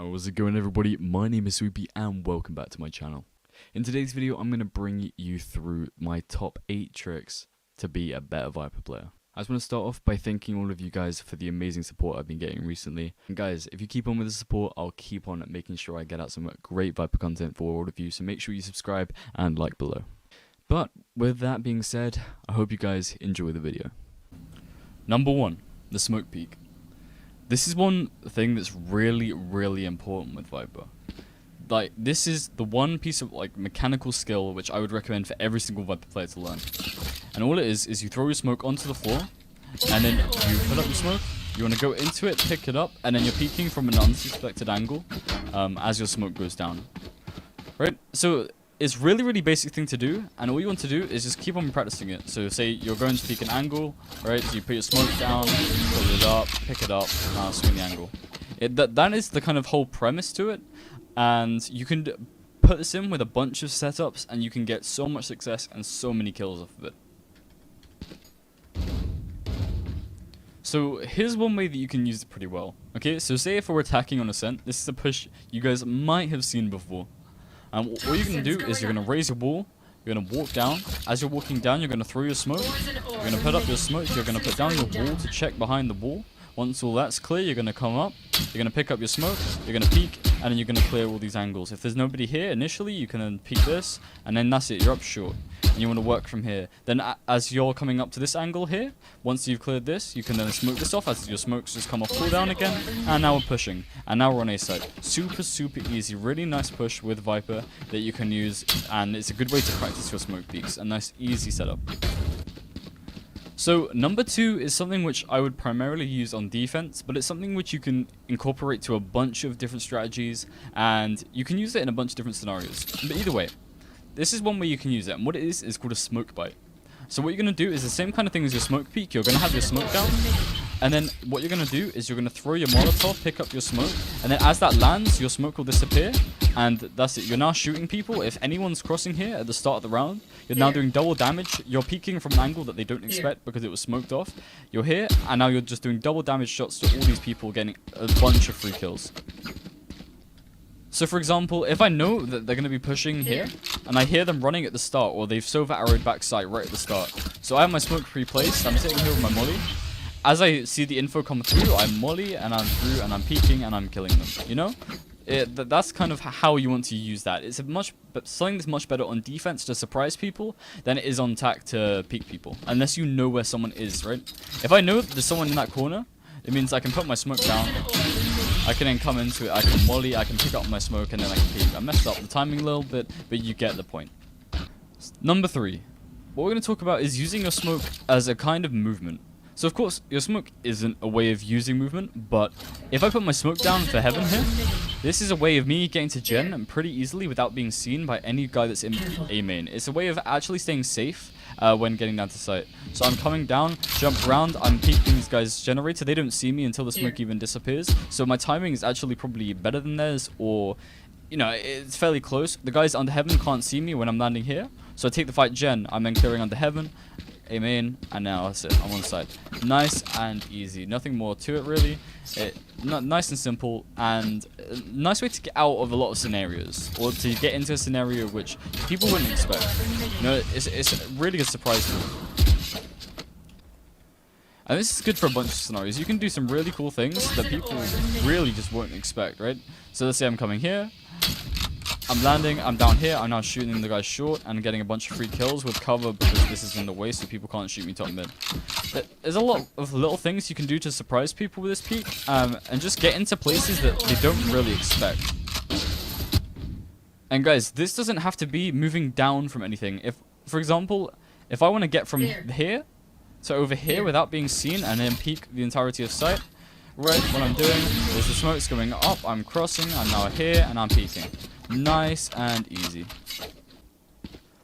How's it going, everybody? My name is Swoopy and welcome back to my channel. In today's video, I'm going to bring you through my top 8 tricks to be a better Viper player. I just want to start off by thanking all of you guys for the amazing support I've been getting recently. And guys, if you keep on with the support, I'll keep on making sure I get out some great Viper content for all of you, so make sure you subscribe and like below. But with that being said, I hope you guys enjoy the video. Number 1, the smoke peek. This is one thing that's really important with Viper. Like, this is the one piece of mechanical skill which I would recommend for every single Viper player to learn. And all it is you throw your smoke onto the floor, and then you put up your smoke, you want to go into it, pick it up, and then you're peeking from an unsuspected angle as your smoke goes down. Right? So it's really basic thing to do, and all you want to do is just keep on practicing it. So say you're going to peek an angle, right? So you put your smoke down, put it up, pick it up, swing the angle. That is the kind of whole premise to it, and you can put this in with a bunch of setups, and you can get so much success and so many kills off of it. So here's one way that you can use it pretty well. Okay, so say if we're attacking on ascent, this is a push you guys might have seen before. What you're going to do is you're going to raise your wall, you're going to walk down. As you're walking down, you're going to throw your smoke, you're going to put up your smoke, you're going to put down your wall to check behind the wall. Once all that's clear, you're going to come up, you're going to pick up your smoke, you're going to peek, and then you're going to clear all these angles. If there's nobody here initially, you can then peek this, and then that's it, you're up short. And you want to work from here. Then as you're coming up to this angle here, once you've cleared this, you can then smoke this off as your smokes just come off cooldown again, and now we're pushing. And now we're on A side. Super easy, really nice push with Viper that you can use, and it's a good way to practice your smoke peeks. A nice easy setup. So number 2 is something which I would primarily use on defense, but it's something which you can incorporate to a bunch of different strategies, and you can use it in a bunch of different scenarios. But either way, this is one way you can use it, and what it is called a smoke bite. So what you're going to do is the same kind of thing as your smoke peek. You're going to have your smoke down, and then what you're going to do is you're going to throw your Molotov, pick up your smoke, and then as that lands, your smoke will disappear, and that's it. You're now shooting people. If anyone's crossing here at the start of the round, you're now doing double damage. You're peeking from an angle that they don't expect because it was smoked off. You're here, and now you're just doing double damage shots to all these people, getting a bunch of free kills. So for example, if I know that they're going to be pushing here, and I hear them running at the start, or they've Sova arrowed backside right at the start. So I have my smoke pre-placed, I'm sitting here with my molly. As I see the info come through, I'm molly, and I'm through, and I'm peeking, and I'm killing them, you know? That's kind of how you want to use that. It's something that's much better on defense to surprise people than it is on attack to peek people. Unless you know where someone is, right? If I know that there's someone in that corner, it means I can put my smoke down. I can then come into it, I can molly, I can pick up my smoke, and then I can peek. I messed up the timing a little bit, but you get the point. Number 3. What we're going to talk about is using your smoke as a kind of movement. So of course, your smoke isn't a way of using movement, but if I put my smoke down for heaven here, this is a way of me getting to gen pretty easily without being seen by any guy that's in A main. It's a way of actually staying safe when getting down to site. So I'm coming down, jump around, I'm peeking these guys' generator. They don't see me until the smoke even disappears. So my timing is actually probably better than theirs, or, you know, it's fairly close. The guys under heaven can't see me when I'm landing here. So I take the fight gen, I'm then clearing under heaven, A main, and now that's it, I'm on site. Nice and easy, nothing more to it really. Nice and simple, and a nice way to get out of a lot of scenarios, or to get into a scenario which people wouldn't expect. You know, it's a really good surprise tool. And this is good for a bunch of scenarios. You can do some really cool things that people really just won't expect, right? So let's say I'm coming here, I'm landing, I'm down here, I'm now shooting the guys short and getting a bunch of free kills with cover because this is in the way so people can't shoot me top mid. There's a lot of little things you can do to surprise people with this peek, and just get into places that they don't really expect. And guys, this doesn't have to be moving down from anything. If, for example, if I want to get from here to over here without being seen and then peek the entirety of site, right, what I'm doing is the smoke's going up, I'm crossing, I'm now here, and I'm peeking. Nice and easy.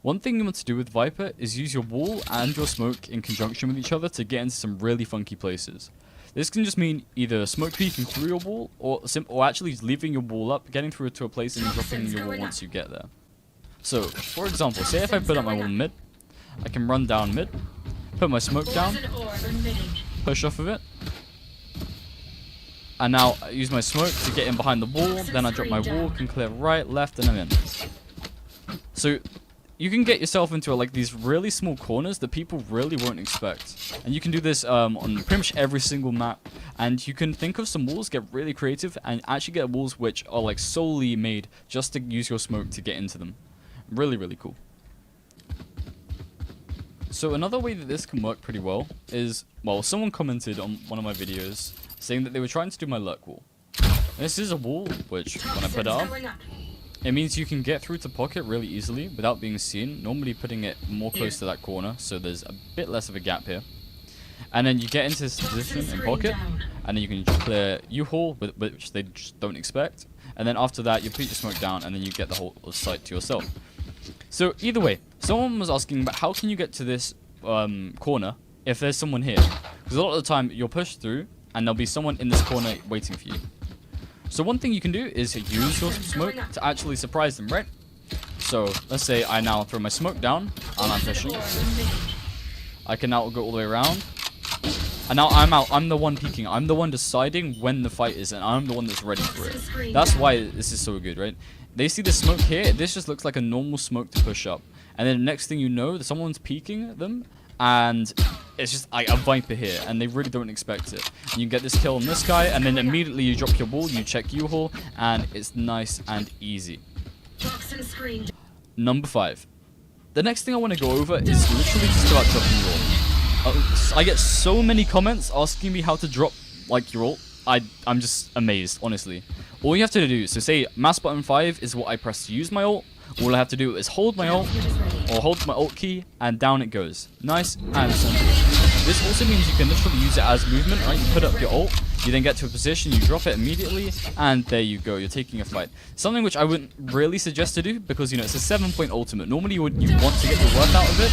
One thing you want to do with Viper is use your wall and your smoke in conjunction with each other to get into some really funky places. This can just mean either smoke peeking through your wall, or actually leaving your wall up, getting through to a place and dropping your wall once you get there. So, for example, say if I put up my wall mid, I can run down mid, put my smoke down, push off of it, And now I use my smoke to get in behind the wall. Then I drop my wall, can clear right, left, and I'm in. So you can get yourself into like these really small corners that people really won't expect. And you can do this on pretty much every single map. And you can think of some walls, get really creative, and actually get walls which are like solely made just to use your smoke to get into them. Really, really cool. So another way that this can work pretty well is, well, someone commented on one of my videos saying that they were trying to do my lurk wall. This is a wall which, when I put it up, it means you can get through to pocket really easily without being seen, normally putting it more close to that corner, so there's a bit less of a gap here. And then you get into this position in pocket, and then you can clear U-haul, which they just don't expect. And then after that, you put your smoke down, and then you get the whole site to yourself. So either way, someone was asking about how can you get to this corner if there's someone here? Because a lot of the time, you'll push through, and there'll be someone in this corner waiting for you. So one thing you can do is use your smoke to actually surprise them, right? So let's say I now throw my smoke down, and I'm pushing. I can now go all the way around. And now I'm out. I'm the one peeking. I'm the one deciding when the fight is, and I'm the one that's ready for it. That's why this is so good, right? They see the smoke here. This just looks like a normal smoke to push up. And then the next thing you know, someone's peeking them, and it's just like a Viper here, and they really don't expect it. And you get this kill on this guy, and then immediately you drop your wall, you check U-haul, and it's nice and easy. Number 5. The next thing I want to go over is literally just about dropping your ult. I get so many comments asking me how to drop like your ult. I'm just amazed, honestly. All you have to do, so say mouse button 5 is what I press to use my ult. All I have to do is hold my ult, or hold my ult key, and down it goes. Nice and simple. This also means you can literally use it as movement, right? You put up your ult, you then get to a position, you drop it immediately, and there you go, you're taking a fight. Something which I wouldn't really suggest to do, because, you know, it's a 7-point ultimate. Normally you want to get your worth out of it.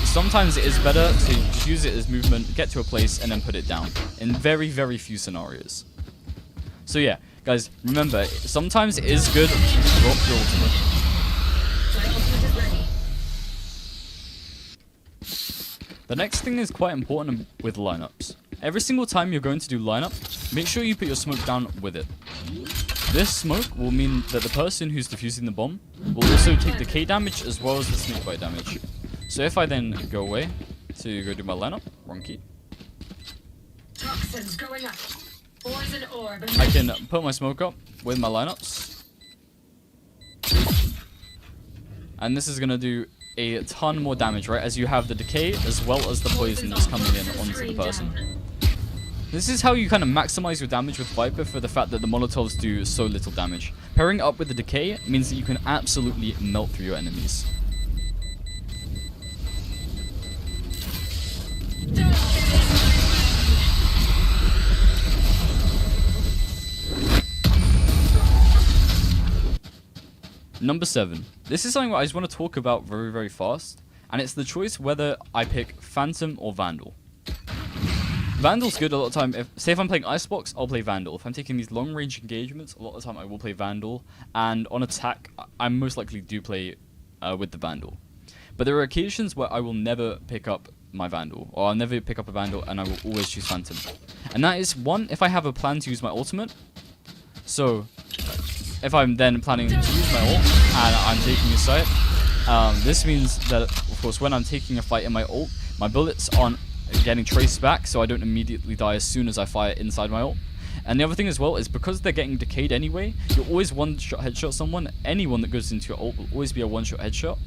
Sometimes it is better to just use it as movement, get to a place, and then put it down. In very, very few scenarios. So yeah, guys, remember, sometimes it is good to drop your ultimate. The next thing is quite important with lineups. Every single time you're going to do lineup, make sure you put your smoke down with it. This smoke will mean that the person who's defusing the bomb will also take decay damage as well as the snakebite damage. So if I then go away to go do my lineup, wrong key, I can put my smoke up with my lineups. And this is going to do a ton more damage, right? As you have the decay as well as the poison that's coming in onto the person. This is how you kind of maximize your damage with Viper for the fact that the Molotovs do so little damage. Pairing up with the decay means that you can absolutely melt through your enemies. Number 7. This is something I just want to talk about very, very fast, and it's the choice whether I pick Phantom or Vandal. Vandal's good a lot of the time. Say if I'm playing Icebox, I'll play Vandal. If I'm taking these long-range engagements, a lot of the time I will play Vandal, and on attack, I most likely do play with the Vandal. But there are occasions where I will never pick up my Vandal, or I'll never pick up a Vandal, and I will always choose Phantom. And that is, one, if I have a plan to use my ultimate. So if I'm then planning to use my ult and I'm taking a site, this means that, of course, when I'm taking a fight in my ult, my bullets aren't getting traced back, so I don't immediately die as soon as I fire inside my ult. And the other thing as well is because they're getting decayed anyway, you'll always one-shot headshot someone. Anyone that goes into your ult will always be a one-shot headshot.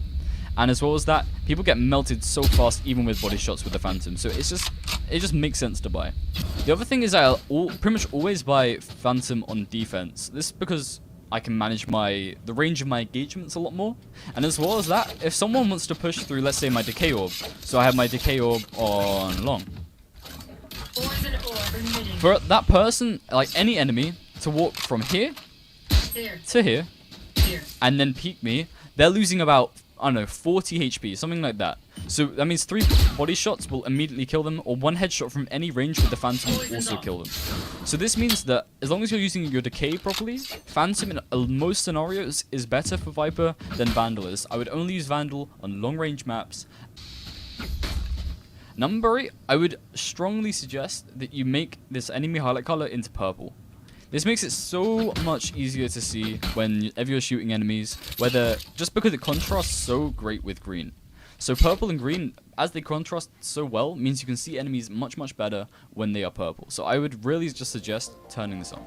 And as well as that, people get melted so fast even with body shots with the Phantom. So it just makes sense to buy. The other thing is I'll pretty much always buy Phantom on defense. This is because I can manage the range of my engagements a lot more. And as well as that, if someone wants to push through, let's say, my decay orb. So I have my decay orb on long. For that person, like any enemy, to walk from here to here and then peek me, they're losing about, I don't know, 40 HP, something like that. So that means 3 body shots will immediately kill them, or 1 headshot from any range with the Phantom will also kill them. So this means that as long as you're using your decay properly, Phantom in most scenarios is better for Viper than Vandal is. I would only use Vandal on long range maps. Number 8, I would strongly suggest that you make this enemy highlight color into purple. This makes it so much easier to see whenever you're shooting enemies, just because it contrasts so great with green. So purple and green, as they contrast so well, means you can see enemies much better when they are purple. So I would really just suggest turning this on.